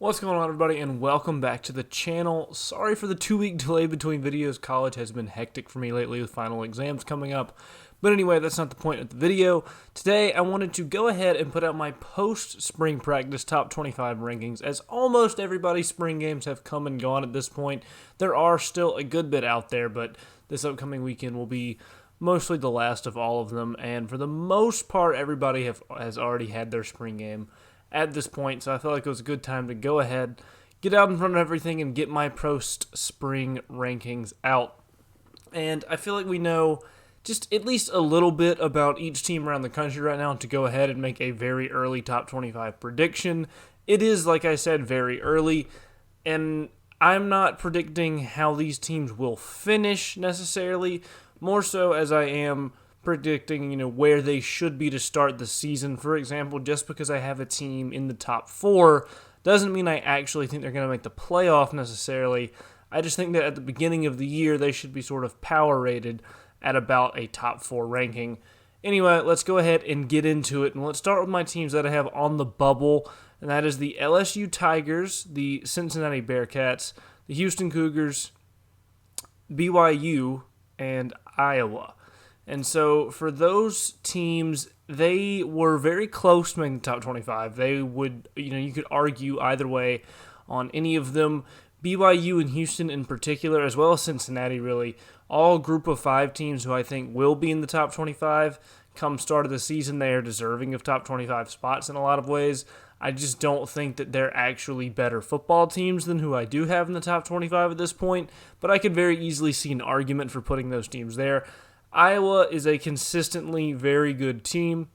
What's going on, everybody, and welcome back to the channel. Sorry for the 2-week delay between videos. College has been hectic for me lately with final exams coming up. But anyway, that's not the point of the video. Today, I wanted to go ahead and put out my post-spring practice top 25 rankings, as almost everybody's spring games have come and gone at this point. There are still a good bit out there, but this upcoming weekend will be mostly the last of all of them. And for the most part, everybody has already had their spring game at this point, so I felt like it was a good time to go ahead, get out in front of everything, and get my post-spring rankings out. And I feel like we know just at least a little bit about each team around the country right now to go ahead and make a very early top 25 prediction. It is, like I said, very early, and I'm not predicting how these teams will finish necessarily, more so as I am predicting, where they should be to start the season. For example, just because I have a team in the top 4 doesn't mean I actually think they're going to make the playoff necessarily. I just think that at the beginning of the year, they should be sort of power rated at about a top 4 ranking. Anyway, let's go ahead and get into it, and let's start with my teams that I have on the bubble, and that is the LSU Tigers, the Cincinnati Bearcats, the Houston Cougars, BYU, and Iowa. And so for those teams, they were very close to making the top 25. They would, you could argue either way on any of them. BYU and Houston in particular, as well as Cincinnati really, all group of 5 teams who I think will be in the top 25 come start of the season. They are deserving of top 25 spots in a lot of ways. I just don't think that they're actually better football teams than who I do have in the top 25 at this point, but I could very easily see an argument for putting those teams there. Iowa is a consistently very good team.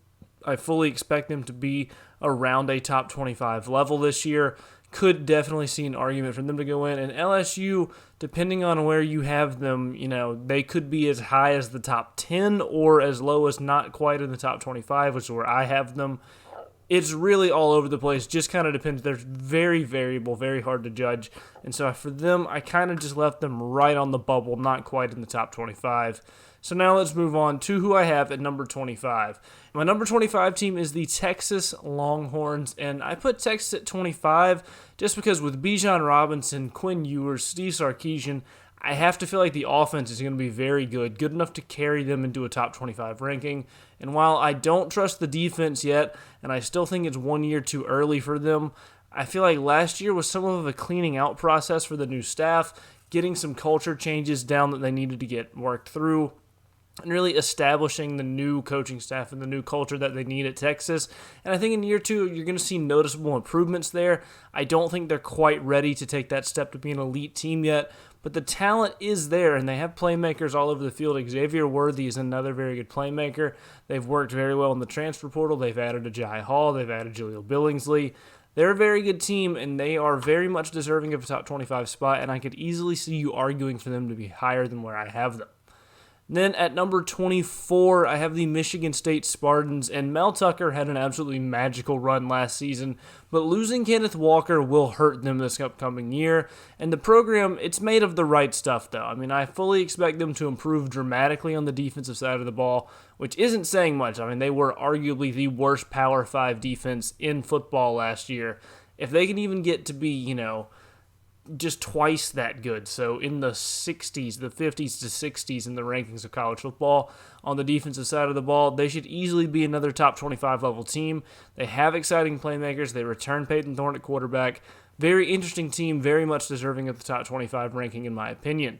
I fully expect them to be around a top 25 level this year. Could definitely see an argument for them to go in. And LSU, depending on where you have them, they could be as high as the top 10 or as low as not quite in the top 25, which is where I have them. It's really all over the place. Just kind of depends. They're very variable, very hard to judge. And so for them, I kind of just left them right on the bubble, not quite in the top 25. So now let's move on to who I have at number 25. My number 25 team is the Texas Longhorns, and I put Texas at 25 just because with Bijan Robinson, Quinn Ewers, Steve Sarkisian, I have to feel like the offense is going to be very good enough to carry them into a top 25 ranking. And while I don't trust the defense yet, and I still think it's 1 year too early for them, I feel like last year was somewhat of a cleaning out process for the new staff, getting some culture changes down that they needed to get worked through, and really establishing the new coaching staff and the new culture that they need at Texas. And I think in year 2, you're going to see noticeable improvements there. I don't think they're quite ready to take that step to be an elite team yet, but the talent is there, and they have playmakers all over the field. Xavier Worthy is another very good playmaker. They've worked very well in the transfer portal. They've added Agiye Hall. They've added Jaleel Billingsley. They're a very good team, and they are very much deserving of a top 25 spot, and I could easily see you arguing for them to be higher than where I have them. Then at number 24, I have the Michigan State Spartans, and Mel Tucker had an absolutely magical run last season, but losing Kenneth Walker will hurt them this upcoming year, and the program, it's made of the right stuff, though. I mean, I fully expect them to improve dramatically on the defensive side of the ball, which isn't saying much. I mean, they were arguably the worst Power 5 defense in football last year. If they can even get to be, just twice that good, so in the 60s, the 50s to 60s in the rankings of college football on the defensive side of the ball, they should easily be another top 25 level team. They have exciting playmakers. They return Peyton Thorne at quarterback. Very interesting team, very much deserving of the top 25 ranking in my opinion.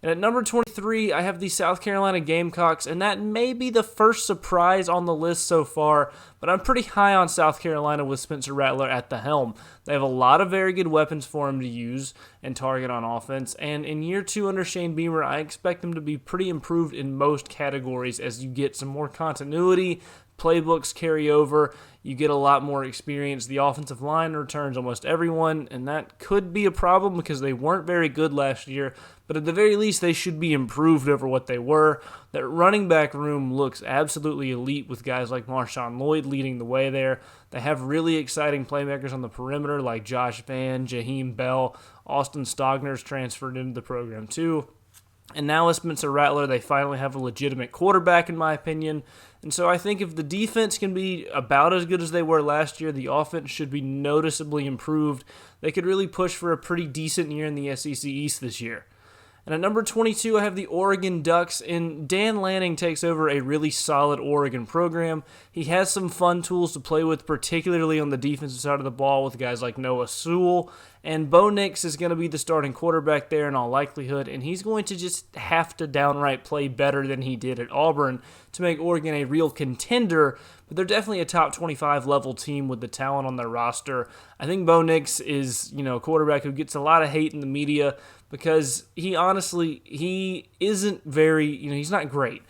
And at number 23, I have the South Carolina Gamecocks, and that may be the first surprise on the list so far, but I'm pretty high on South Carolina with Spencer Rattler at the helm. They have a lot of very good weapons for him to use and target on offense, and in year 2 under Shane Beamer, I expect them to be pretty improved in most categories as you get some more continuity, playbooks carry over, you get a lot more experience. The offensive line returns almost everyone, and that could be a problem because they weren't very good last year, but at the very least, they should be improved over what they were. That running back room looks absolutely elite with guys like Marshawn Lloyd leading the way there. They have really exciting playmakers on the perimeter like Josh Vann, Jaheim Bell, Austin Stogner's transferred into the program too. And now with Spencer Rattler, they finally have a legitimate quarterback, in my opinion. And so I think if the defense can be about as good as they were last year, the offense should be noticeably improved. They could really push for a pretty decent year in the SEC East this year. And at number 22, I have the Oregon Ducks, and Dan Lanning takes over a really solid Oregon program. He has some fun tools to play with, particularly on the defensive side of the ball with guys like Noah Sewell, and Bo Nix is going to be the starting quarterback there in all likelihood, and he's going to just have to downright play better than he did at Auburn to make Oregon a real contender, but they're definitely a top 25 level team with the talent on their roster. I think Bo Nix is, a quarterback who gets a lot of hate in the media because he isn't very, he's not great,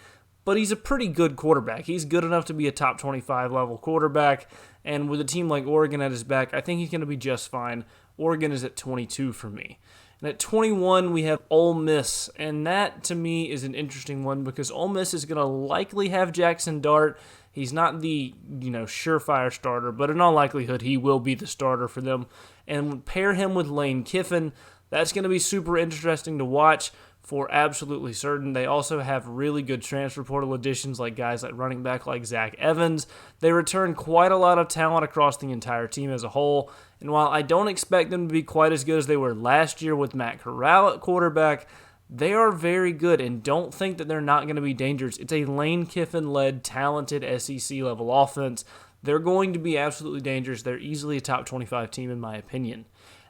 but he's a pretty good quarterback. He's good enough to be a top 25 level quarterback, and with a team like Oregon at his back, I think he's going to be just fine. Oregon is at 22 for me. And at 21, we have Ole Miss, and that to me is an interesting one because Ole Miss is going to likely have Jackson Dart. He's not the, surefire starter, but in all likelihood, he will be the starter for them. And pair him with Lane Kiffin. That's going to be super interesting to watch for absolutely certain. They also have really good transfer portal additions like guys like running back like Zach Evans. They return quite a lot of talent across the entire team as a whole. And while I don't expect them to be quite as good as they were last year with Matt Corral at quarterback, they are very good, and don't think that they're not going to be dangerous. It's a Lane Kiffin-led, talented SEC-level offense. They're going to be absolutely dangerous. They're easily a top 25 team in my opinion.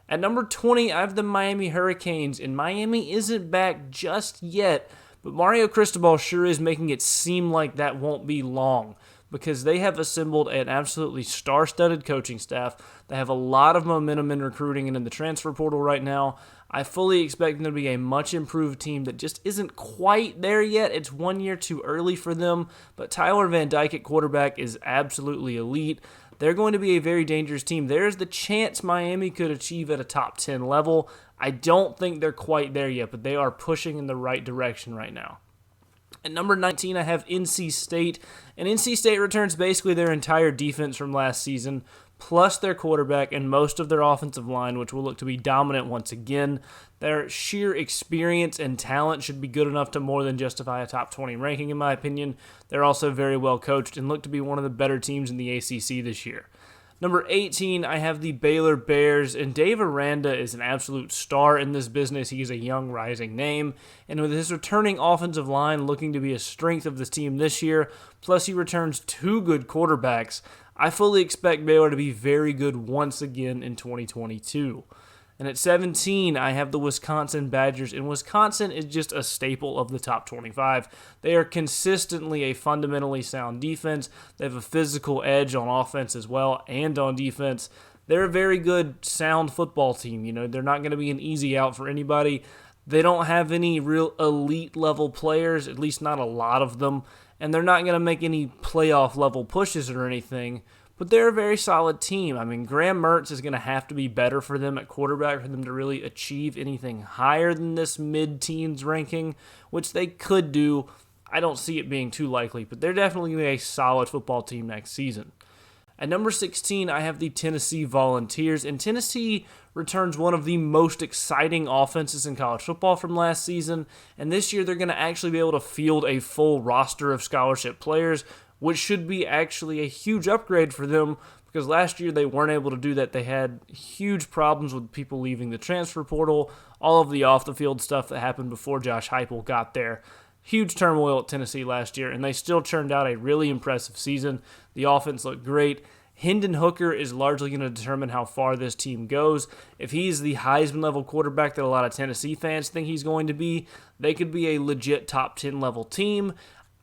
At number 20, I have the Miami Hurricanes, and Miami isn't back just yet, but Mario Cristobal sure is making it seem like that won't be long because they have assembled an absolutely star-studded coaching staff. They have a lot of momentum in recruiting and in the transfer portal right now. I fully expect them to be a much improved team that just isn't quite there yet. It's 1 year too early for them, but Tyler Van Dyke at quarterback is absolutely elite. They're going to be a very dangerous team. There's the chance Miami could achieve at a top 10 level. I don't think they're quite there yet, but they are pushing in the right direction right now. At number 19, I have NC State, and NC State returns basically their entire defense from last season, plus their quarterback and most of their offensive line, which will look to be dominant once again. Their sheer experience and talent should be good enough to more than justify a top 20 ranking, in my opinion. They're also very well coached and look to be one of the better teams in the ACC this year. Number 18, I have the Baylor Bears, and Dave Aranda is an absolute star in this business. He is a young, rising name, and with his returning offensive line looking to be a strength of this team this year, plus he returns 2 good quarterbacks, I fully expect Baylor to be very good once again in 2022. And at 17, I have the Wisconsin Badgers, and Wisconsin is just a staple of the top 25. They are consistently a fundamentally sound defense. They have a physical edge on offense as well and on defense. They're a very good, sound football team. They're not going to be an easy out for anybody. They don't have any real elite level players, at least not a lot of them, and they're not going to make any playoff level pushes or anything. But they're a very solid team. Graham Mertz is going to have to be better for them at quarterback for them to really achieve anything higher than this mid-teens ranking, which they could do. I don't see it being too likely, but they're definitely going to be a solid football team next season. At number 16, I have the Tennessee Volunteers, and Tennessee returns one of the most exciting offenses in college football from last season, and this year they're going to actually be able to field a full roster of scholarship players, which should be actually a huge upgrade for them because last year they weren't able to do that. They had huge problems with people leaving the transfer portal, all of the off-the-field stuff that happened before Josh Heupel got there. Huge turmoil at Tennessee last year, and they still churned out a really impressive season. The offense looked great. Hendon Hooker is largely going to determine how far this team goes. If he's the Heisman-level quarterback that a lot of Tennessee fans think he's going to be, they could be a legit top 10 level team.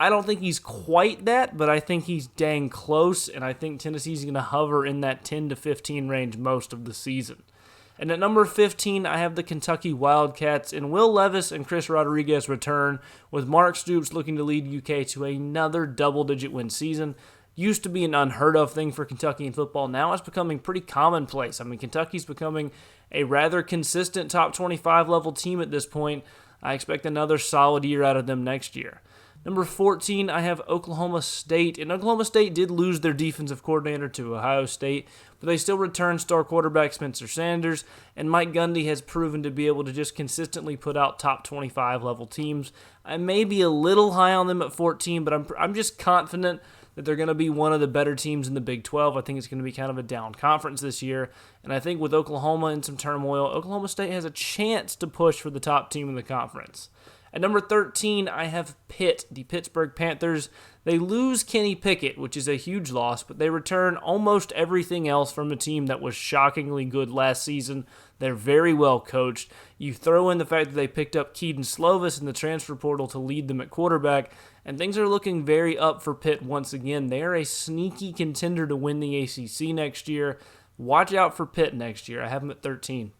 I don't think he's quite that, but I think he's dang close, and I think Tennessee's going to hover in that 10 to 15 range most of the season. And at number 15, I have the Kentucky Wildcats, and Will Levis and Chris Rodriguez return, with Mark Stoops looking to lead UK to another double-digit win season. Used to be an unheard-of thing for Kentucky in football. Now it's becoming pretty commonplace. Kentucky's becoming a rather consistent top 25 level team at this point. I expect another solid year out of them next year. Number 14, I have Oklahoma State. And Oklahoma State did lose their defensive coordinator to Ohio State, but they still returned star quarterback Spencer Sanders, and Mike Gundy has proven to be able to just consistently put out top 25 level teams. I may be a little high on them at 14, but I'm just confident that they're going to be one of the better teams in the Big 12. I think it's going to be kind of a down conference this year, and I think with Oklahoma in some turmoil, Oklahoma State has a chance to push for the top team in the conference. At number 13, I have Pitt, the Pittsburgh Panthers. They lose Kenny Pickett, which is a huge loss, but they return almost everything else from a team that was shockingly good last season. They're very well coached. You throw in the fact that they picked up Keaton Slovis in the transfer portal to lead them at quarterback, and things are looking very up for Pitt once again. They are a sneaky contender to win the ACC next year. Watch out for Pitt next year. I have them at 13.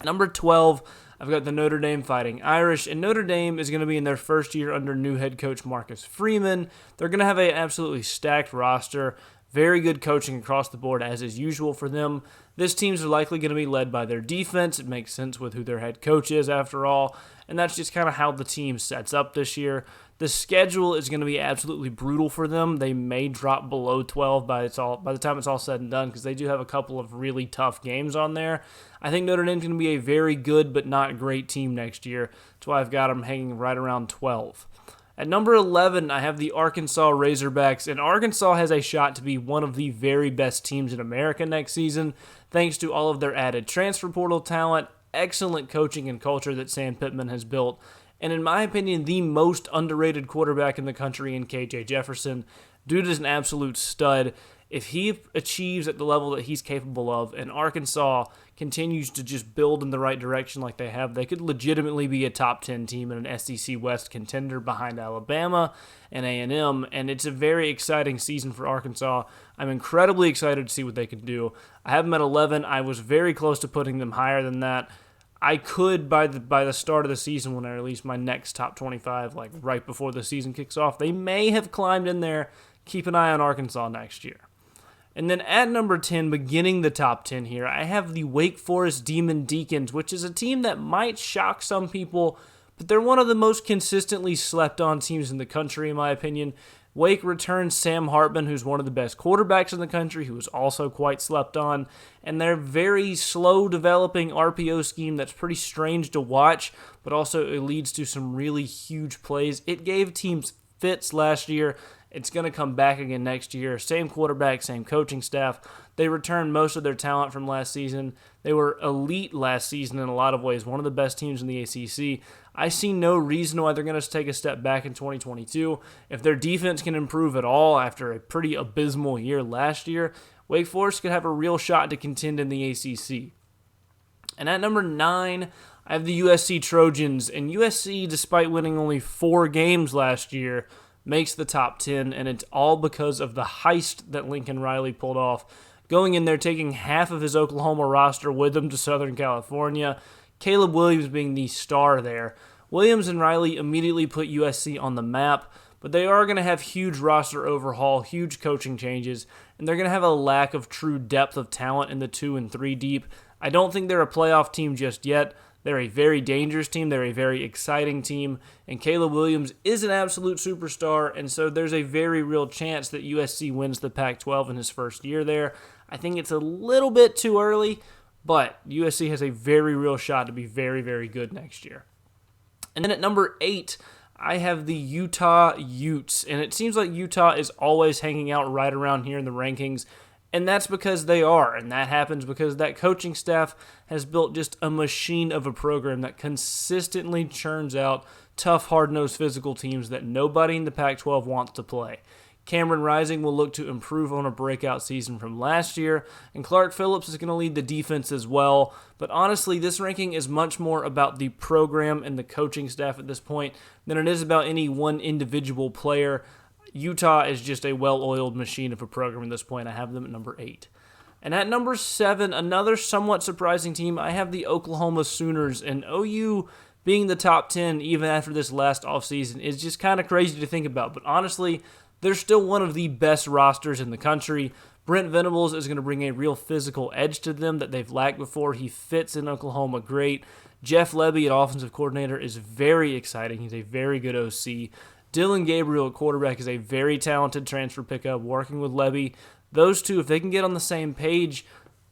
Number 12, I've got the Notre Dame Fighting Irish, and Notre Dame is going to be in their first year under new head coach Marcus Freeman. They're going to have an absolutely stacked roster, very good coaching across the board as is usual for them. This team's likely going to be led by their defense. It makes sense with who their head coach is after all, and that's just kind of how the team sets up this year. The schedule is going to be absolutely brutal for them. They may drop below 12 by the time it's all said and done because they do have a couple of really tough games on there. I think Notre Dame's going to be a very good but not great team next year. That's why I've got them hanging right around 12. At number 11, I have the Arkansas Razorbacks, and Arkansas has a shot to be one of the very best teams in America next season, thanks to all of their added transfer portal talent, excellent coaching and culture that Sam Pittman has built, and in my opinion, the most underrated quarterback in the country in KJ Jefferson. Dude is an absolute stud. If he achieves at the level that he's capable of, and Arkansas continues to just build in the right direction like they have, they could legitimately be a top 10 team and an SEC West contender behind Alabama and A&M, and it's a very exciting season for Arkansas. I'm incredibly excited to see what they can do. I have them at 11. I was very close to putting them higher than that. I could, by the start of the season when I release my next top 25, like right before the season kicks off, they may have climbed in there. Keep an eye on Arkansas next year. And then at number 10, beginning the top 10 here, I have the Wake Forest Demon Deacons, which is a team that might shock some people, but they're one of the most consistently slept-on teams in the country, in my opinion. Wake returns Sam Hartman, who's one of the best quarterbacks in the country, who is also quite slept on, and their very slow-developing RPO scheme that's pretty strange to watch, but also it leads to some really huge plays. It gave teams fits last year. It's going to come back again next year. Same quarterback, same coaching staff. They returned most of their talent from last season. They were elite last season in a lot of ways, one of the best teams in the ACC. I see no reason why they're going to take a step back in 2022. If their defense can improve at all after a pretty abysmal year last year, Wake Forest could have a real shot to contend in the ACC. And at number 9, I have the USC Trojans. And USC, despite winning only 4 games last year, makes the top 10, and it's all because of the heist that Lincoln Riley pulled off. Going in there, taking half of his Oklahoma roster with him to Southern California, Caleb Williams being the star there. Williams and Riley immediately put USC on the map, but they are going to have huge roster overhaul, huge coaching changes, and they're going to have a lack of true depth of talent in the 2 and 3 deep. I don't think they're a playoff team just yet. They're a very dangerous team. They're a very exciting team. And Caleb Williams is an absolute superstar. And so there's a very real chance that USC wins the Pac-12 in his first year there. I think it's a little bit too early, but USC has a very real shot to be very, very good next year. And then at number 8, I have the Utah Utes. And it seems like Utah is always hanging out right around here in the rankings. And that's because they are, and that happens because that coaching staff has built just a machine of a program that consistently churns out tough, hard-nosed physical teams that nobody in the Pac-12 wants to play. Cameron Rising will look to improve on a breakout season from last year, and Clark Phillips is going to lead the defense as well. But honestly, this ranking is much more about the program and the coaching staff at this point than it is about any one individual player. Utah is just a well-oiled machine of a program at this point. I have them at number 8. And at number 7, another somewhat surprising team, I have the Oklahoma Sooners. And OU being the top 10 even after this last offseason is just kind of crazy to think about. But honestly, they're still one of the best rosters in the country. Brent Venables is going to bring a real physical edge to them that they've lacked before. He fits in Oklahoma great. Jeff Lebby at offensive coordinator is very exciting. He's a very good OC. Dylan Gabriel at quarterback is a very talented transfer pickup, working with Levy. Those two, if they can get on the same page,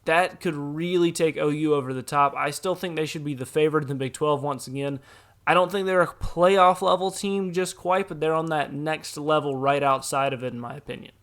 that could really take OU over the top. I still think they should be the favorite in the Big 12 once again. I don't think they're a playoff level team just quite, but they're on that next level right outside of it, in my opinion.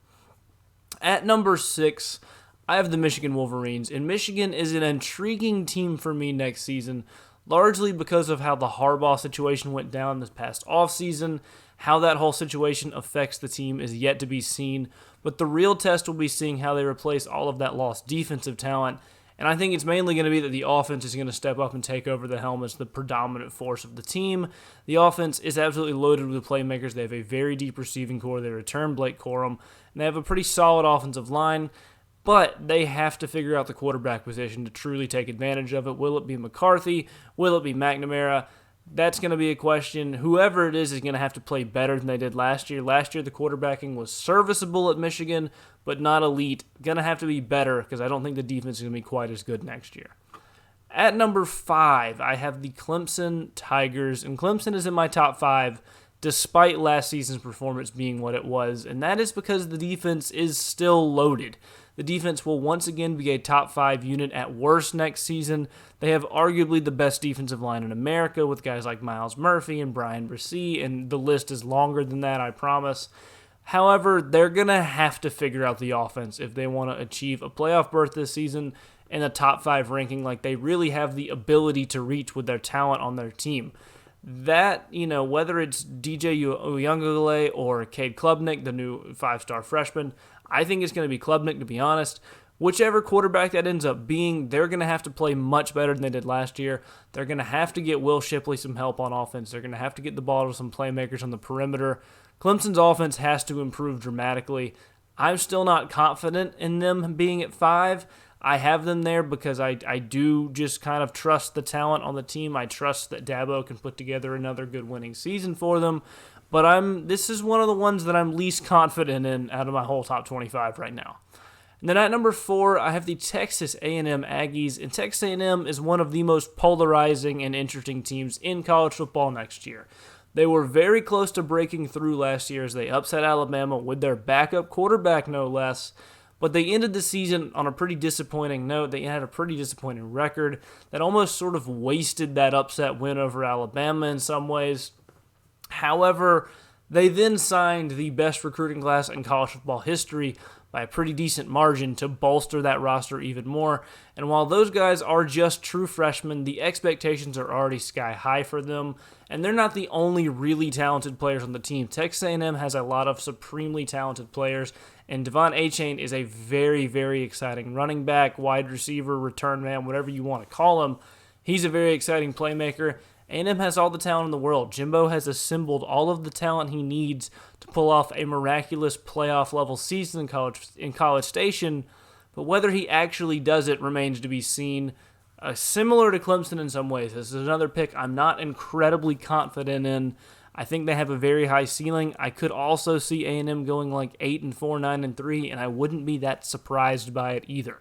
At number 6, I have the Michigan Wolverines, and Michigan is an intriguing team for me next season, largely because of how the Harbaugh situation went down this past offseason. How that whole situation affects the team is yet to be seen, but the real test will be seeing how they replace all of that lost defensive talent, and I think it's mainly going to be that the offense is going to step up and take over the helm as the predominant force of the team. The offense is absolutely loaded with playmakers. They have a very deep receiving core. They return Blake Corum, and they have a pretty solid offensive line, but they have to figure out the quarterback position to truly take advantage of it. Will it be McCarthy? Will it be McNamara? That's going to be a question. Whoever it is going to have to play better than they did last year. Last year, the quarterbacking was serviceable at Michigan, but not elite. Going to have to be better because I don't think the defense is going to be quite as good next year. At number 5, I have the Clemson Tigers, and Clemson is in my top 5 despite last season's performance being what it was, and that is because the defense is still loaded. The defense will once again be a top 5 unit at worst next season. They have arguably the best defensive line in America with guys like Myles Murphy and Brian Bresee, and the list is longer than that, I promise. However, they're going to have to figure out the offense if they want to achieve a playoff berth this season and a top 5 ranking like they really have the ability to reach with their talent on their team. That, whether it's DJ Uiagalelei or Cade Klubnik, the new 5-star freshman, I think it's going to be Klubnik, to be honest. Whichever quarterback that ends up being, they're going to have to play much better than they did last year. They're going to have to get Will Shipley some help on offense. They're going to have to get the ball to some playmakers on the perimeter. Clemson's offense has to improve dramatically. I'm still not confident in them being at 5. I have them there because I do just kind of trust the talent on the team. I trust that Dabo can put together another good winning season for them. But this is one of the ones that I'm least confident in out of my whole top 25 right now. And then at number 4, I have the Texas A&M Aggies, and Texas A&M is one of the most polarizing and interesting teams in college football next year. They were very close to breaking through last year as they upset Alabama with their backup quarterback, no less. But they ended the season on a pretty disappointing note. They had a pretty disappointing record that almost sort of wasted that upset win over Alabama in some ways. However, they then signed the best recruiting class in college football history by a pretty decent margin to bolster that roster even more. And while those guys are just true freshmen, the expectations are already sky high for them. And they're not the only really talented players on the team. Texas A&M has a lot of supremely talented players, and Devon Achane is a very, very exciting running back, wide receiver, return man, whatever you want to call him. He's a very exciting playmaker. A&M has all the talent in the world. Jimbo has assembled all of the talent he needs to pull off a miraculous playoff-level season in College Station, but whether he actually does it remains to be seen. Similar to Clemson in some ways. This is another pick I'm not incredibly confident in. I think they have a very high ceiling. I could also see A&M going like 8-4, 9-3, and I wouldn't be that surprised by it either.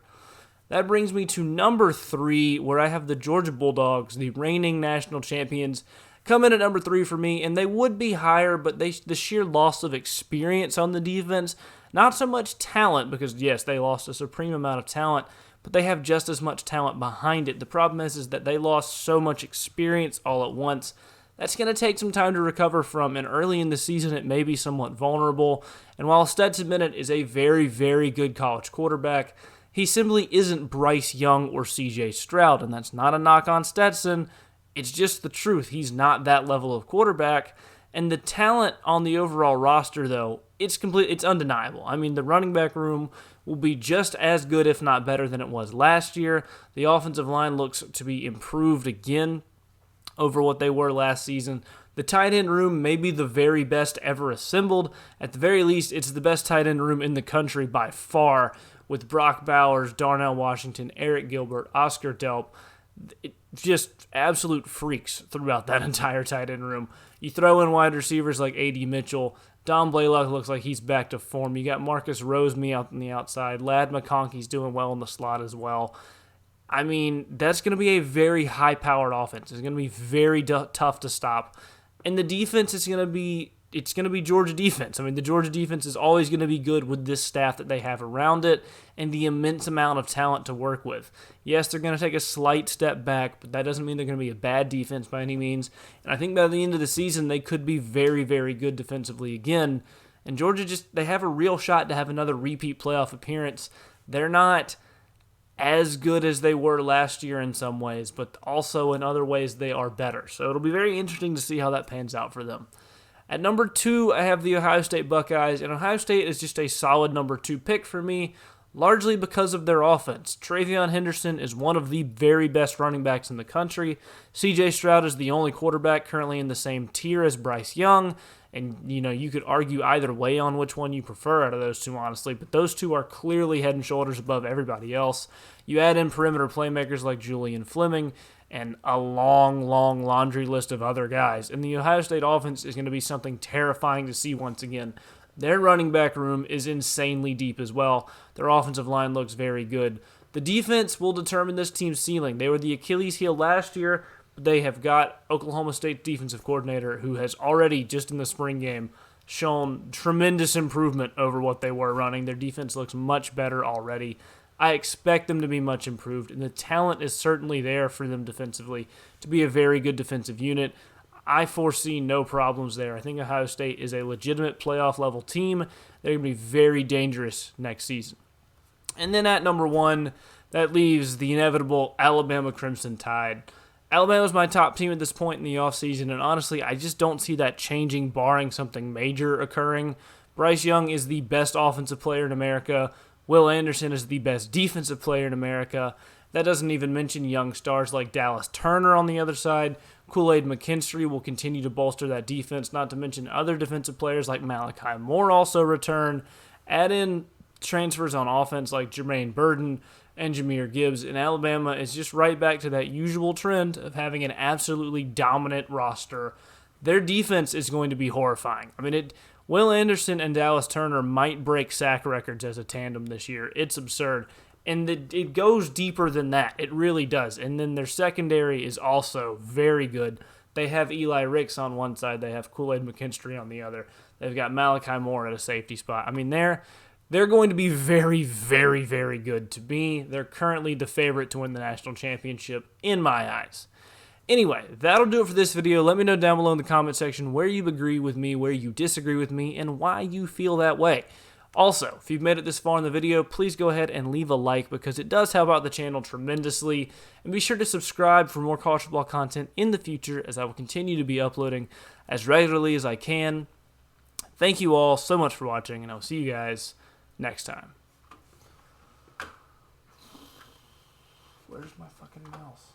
That brings me to number 3, where I have the Georgia Bulldogs, the reigning national champions, come in at number 3 for me, and they would be higher, but the sheer loss of experience on the defense, not so much talent, because yes, they lost a supreme amount of talent, but they have just as much talent behind it. The problem is that they lost so much experience all at once. That's going to take some time to recover from, and early in the season it may be somewhat vulnerable. And while Stetson Bennett is a very, very good college quarterback, he simply isn't Bryce Young or C.J. Stroud, and that's not a knock on Stetson. It's just the truth. He's not that level of quarterback. And the talent on the overall roster, though, it's undeniable. I mean, the running back room will be just as good, if not better, than it was last year. The offensive line looks to be improved again over what they were last season. The tight end room may be the very best ever assembled. At the very least, it's the best tight end room in the country by far, with Brock Bowers, Darnell Washington, Eric Gilbert, Oscar Delp. Just absolute freaks throughout that entire tight end room. You throw in wide receivers like A.D. Mitchell. Don Blaylock looks like he's back to form. You got Marcus Roseme out on the outside. Ladd McConkey's doing well in the slot as well. I mean, that's going to be a very high-powered offense. It's going to be very tough to stop. And the defense is going to be it's going to be Georgia defense. I mean, the Georgia defense is always going to be good with this staff that they have around it and the immense amount of talent to work with. Yes, they're going to take a slight step back, but that doesn't mean they're going to be a bad defense by any means. And I think by the end of the season, they could be very, very good defensively again. And Georgia they have a real shot to have another repeat playoff appearance. They're not as good as they were last year in some ways, but also in other ways they are better. So it'll be very interesting to see how that pans out for them. At number 2, I have the Ohio State Buckeyes, and Ohio State is just a solid number 2 pick for me, largely because of their offense. TreVeyon Henderson is one of the very best running backs in the country. C.J. Stroud is the only quarterback currently in the same tier as Bryce Young, and you could argue either way on which one you prefer out of those two, honestly, but those two are clearly head and shoulders above everybody else. You add in perimeter playmakers like Julian Fleming, and a long, long laundry list of other guys. And the Ohio State offense is going to be something terrifying to see once again. Their running back room is insanely deep as well. Their offensive line looks very good. The defense will determine this team's ceiling. They were the Achilles heel last year, but they have got Oklahoma State defensive coordinator who has already, just in the spring game, shown tremendous improvement over what they were running. Their defense looks much better already. I expect them to be much improved, and the talent is certainly there for them defensively to be a very good defensive unit. I foresee no problems there. I think Ohio State is a legitimate playoff-level team. They're going to be very dangerous next season. And then at number 1, that leaves the inevitable Alabama Crimson Tide. Alabama's my top team at this point in the offseason, and honestly, I just don't see that changing barring something major occurring. Bryce Young is the best offensive player in America. Will Anderson is the best defensive player in America. That doesn't even mention young stars like Dallas Turner on the other side. Kool-Aid McKinstry will continue to bolster that defense, not to mention other defensive players like Malachi Moore also return. Add in transfers on offense like Jermaine Burton and Jahmyr Gibbs, and Alabama is just right back to that usual trend of having an absolutely dominant roster. Their defense is going to be horrifying. I mean, Will Anderson and Dallas Turner might break sack records as a tandem this year. It's absurd. And it goes deeper than that. It really does. And then their secondary is also very good. They have Eli Ricks on one side. They have Kool-Aid McKinstry on the other. They've got Malachi Moore at a safety spot. I mean, they're going to be very, very, very good to me. They're currently the favorite to win the national championship in my eyes. Anyway, that'll do it for this video. Let me know down below in the comment section where you agree with me, where you disagree with me, and why you feel that way. Also, if you've made it this far in the video, please go ahead and leave a like because it does help out the channel tremendously. And be sure to subscribe for more college football content in the future as I will continue to be uploading as regularly as I can. Thank you all so much for watching, and I'll see you guys next time. Where's my fucking mouse?